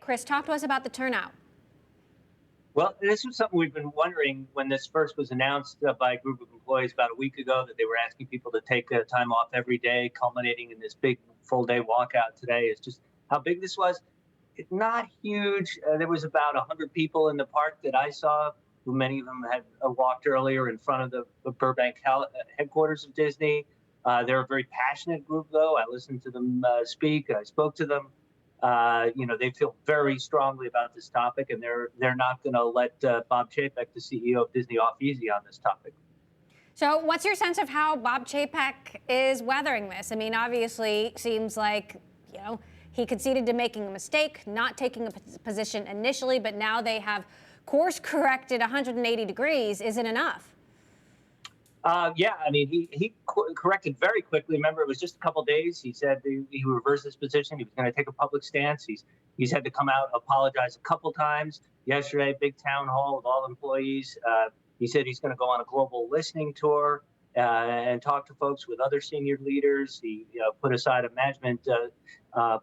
Chris, talk to us about the turnout. Well, this was something we've been wondering when this first was announced by a group of employees about a week ago, that they were asking people to take time off every day, culminating in this big full day walkout today. Is just how big this was. It's not huge. There was about 100 people in the park that I saw, who many of them had walked earlier in front of the Burbank headquarters of Disney. They're a very passionate group, though. I listened to them speak. I spoke to them. They feel very strongly about this topic, and they're not going to let Bob Chapek, the CEO of Disney, off easy on this topic. So what's your sense of how Bob Chapek is weathering this? I mean, obviously, seems like, he conceded to making a mistake, not taking a position initially, but now they have course corrected 180 degrees. Is it enough? Yeah, I mean, he corrected very quickly. Remember, it was just a couple of days. He said he reversed his position. He was going to take a public stance. He's had to come out, apologize a couple times. Yesterday, big town hall with all employees. He said he's going to go on a global listening tour and talk to folks with other senior leaders. He put aside a management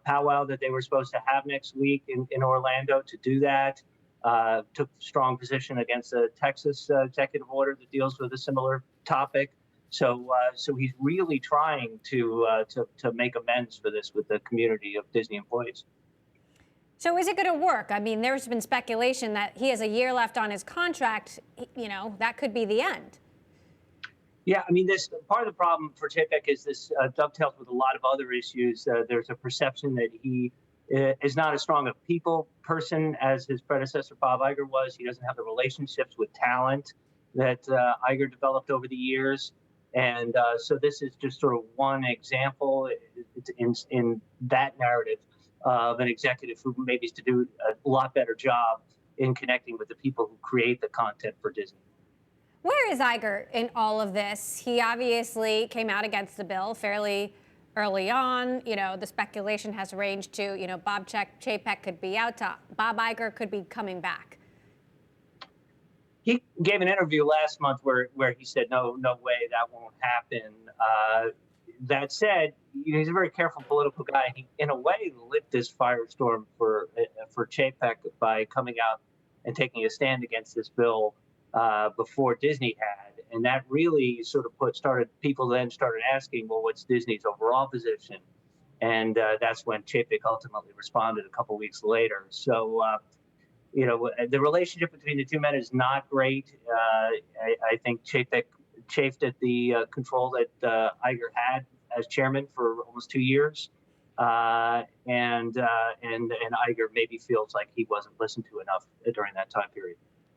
powwow that they were supposed to have next week in Orlando to do that. Took strong position against the Texas executive order that deals with a similar topic. So he's really trying to make amends for this with the community of Disney employees. So is it going to work? I mean, there's been speculation that he has a year left on his contract. That could be the end. Yeah, I mean, this part of the problem for Chapek is this dovetails with a lot of other issues. There's a perception that he is not as strong a people person as his predecessor, Bob Iger, was. He doesn't have the relationships with talent that Iger developed over the years. And so this is just sort of one example in that narrative of an executive who maybe is to do a lot better job in connecting with the people who create the content for Disney. Where is Iger in all of this? He obviously came out against the bill fairly early on. The speculation has ranged to, Bob Chapek could be out, to Bob Iger could be coming back. He gave an interview last month where he said, no way, that won't happen. That said, he's a very careful political guy. He, in a way, lit this firestorm for Chapek by coming out and taking a stand against this bill before Disney had. And that really sort of people then started asking, well, what's Disney's overall position? And that's when Chapek ultimately responded a couple weeks later. So, the relationship between the two men is not great. I think Chapek chafed at the control that Iger had as chairman for almost 2 years. And Iger maybe feels like he wasn't listened to enough during that time period.